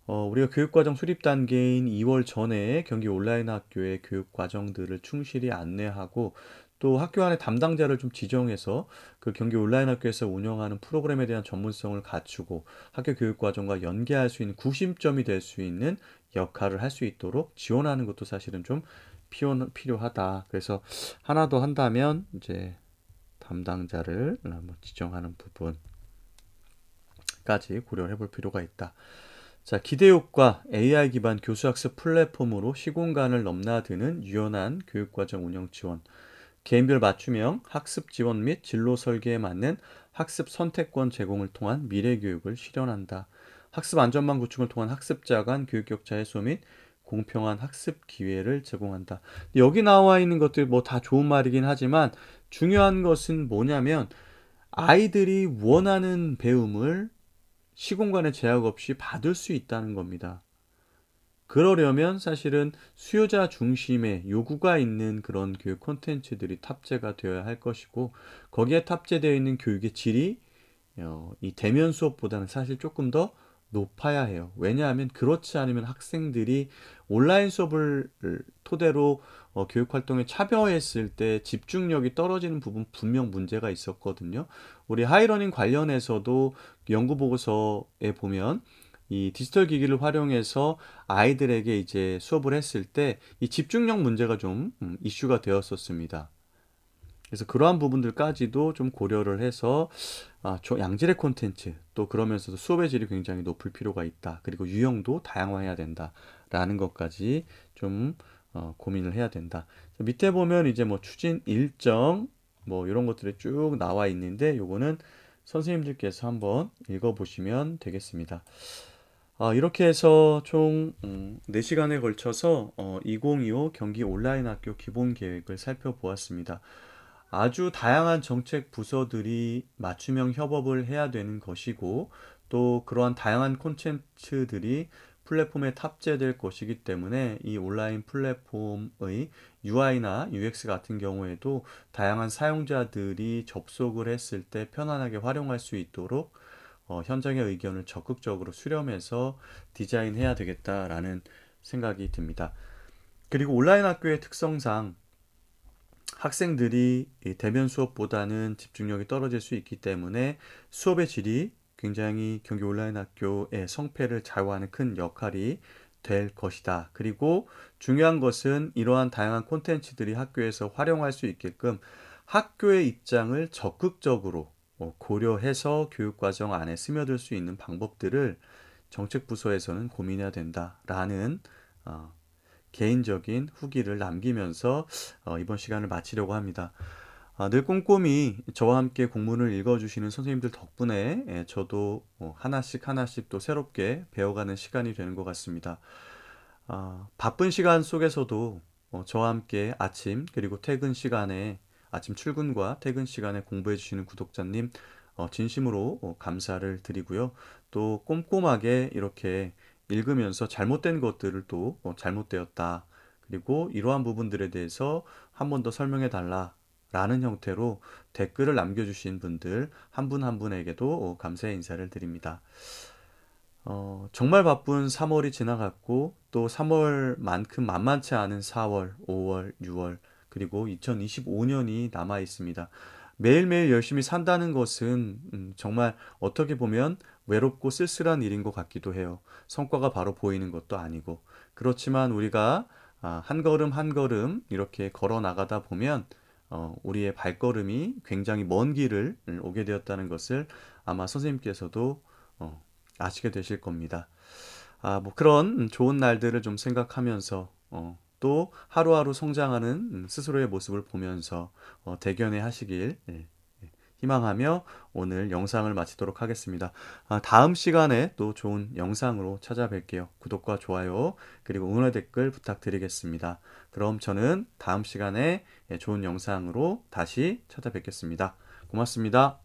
우리가 교육과정 수립 단계인 2월 전에 경기 온라인 학교의 교육과정들을 충실히 안내하고 또 학교 안에 담당자를 좀 지정해서 그 경기 온라인 학교에서 운영하는 프로그램에 대한 전문성을 갖추고 학교 교육과정과 연계할 수 있는 구심점이 될 수 있는 역할을 할 수 있도록 지원하는 것도 사실은 좀 필요하다. 그래서 하나 더 한다면 이제 담당자를 지정하는 부분까지 고려를 해볼 필요가 있다. 자, 기대효과 AI 기반 교수학습 플랫폼으로 시공간을 넘나드는 유연한 교육과정 운영 지원, 개인별 맞춤형 학습 지원 및 진로 설계에 맞는 학습 선택권 제공을 통한 미래 교육을 실현한다. 학습 안전망 구축을 통한 학습자 간 교육 격차 해소 및 공평한 학습 기회를 제공한다. 여기 나와 있는 것들 뭐 다 좋은 말이긴 하지만 중요한 것은 뭐냐면 아이들이 원하는 배움을 시공간의 제약 없이 받을 수 있다는 겁니다. 그러려면 사실은 수요자 중심의 요구가 있는 그런 교육 콘텐츠들이 탑재가 되어야 할 것이고 거기에 탑재되어 있는 교육의 질이 이 대면 수업보다는 사실 조금 더 높아야 해요. 왜냐하면 그렇지 않으면 학생들이 온라인 수업을 토대로 교육 활동에 참여했을 때 집중력이 떨어지는 부분 분명 문제가 있었거든요. 우리 하이러닝 관련해서도 연구 보고서에 보면 이 디지털 기기를 활용해서 아이들에게 이제 수업을 했을 때 이 집중력 문제가 좀 이슈가 되었었습니다. 그래서 그러한 부분들까지도 좀 고려를 해서 양질의 콘텐츠 또 그러면서도 수업의 질이 굉장히 높을 필요가 있다. 그리고 유형도 다양화해야 된다라는 것까지 좀 고민을 해야 된다. 밑에 보면 이제 뭐 추진 일정 뭐 이런 것들이 쭉 나와 있는데 요거는 선생님들께서 한번 읽어보시면 되겠습니다. 이렇게 해서 총 4시간에 걸쳐서 2025 경기 온라인 학교 기본 계획을 살펴보았습니다. 아주 다양한 정책 부서들이 맞춤형 협업을 해야 되는 것이고 또 그러한 다양한 콘텐츠들이 플랫폼에 탑재될 것이기 때문에 이 온라인 플랫폼의 UI나 UX 같은 경우에도 다양한 사용자들이 접속을 했을 때 편안하게 활용할 수 있도록 현장의 의견을 적극적으로 수렴해서 디자인해야 되겠다라는 생각이 듭니다. 그리고 온라인 학교의 특성상 학생들이 대면 수업보다는 집중력이 떨어질 수 있기 때문에 수업의 질이 굉장히 경기 온라인 학교의 성패를 좌우하는 큰 역할이 될 것이다. 그리고 중요한 것은 이러한 다양한 콘텐츠들이 학교에서 활용할 수 있게끔 학교의 입장을 적극적으로 고려해서 교육과정 안에 스며들 수 있는 방법들을 정책부서에서는 고민해야 된다라는 개인적인 후기를 남기면서 이번 시간을 마치려고 합니다. 늘 꼼꼼히 저와 함께 공문을 읽어주시는 선생님들 덕분에 저도 하나씩 하나씩 또 새롭게 배워가는 시간이 되는 것 같습니다. 바쁜 시간 속에서도 저와 함께 아침 그리고 퇴근 시간에 아침 출근과 퇴근 시간에 공부해 주시는 구독자님 진심으로 감사를 드리고요. 또 꼼꼼하게 이렇게 읽으면서 잘못된 것들을 또 잘못되었다. 그리고 이러한 부분들에 대해서 한 번 더 설명해 달라. 라는 형태로 댓글을 남겨주신 분들 한 분 한 분에게도 감사의 인사를 드립니다. 정말 바쁜 3월이 지나갔고 또 3월만큼 만만치 않은 4월, 5월, 6월 그리고 2025년이 남아 있습니다. 매일매일 열심히 산다는 것은 정말 어떻게 보면 외롭고 쓸쓸한 일인 것 같기도 해요. 성과가 바로 보이는 것도 아니고. 그렇지만 우리가 한 걸음 한 걸음 이렇게 걸어 나가다 보면 우리의 발걸음이 굉장히 먼 길을 오게 되었다는 것을 아마 선생님께서도 아시게 되실 겁니다. 뭐 그런 좋은 날들을 좀 생각하면서 또 하루하루 성장하는 스스로의 모습을 보면서 대견해 하시길 희망하며 오늘 영상을 마치도록 하겠습니다. 다음 시간에 또 좋은 영상으로 찾아뵐게요. 구독과 좋아요 그리고 응원의 댓글 부탁드리겠습니다. 그럼 저는 다음 시간에 좋은 영상으로 다시 찾아뵙겠습니다. 고맙습니다.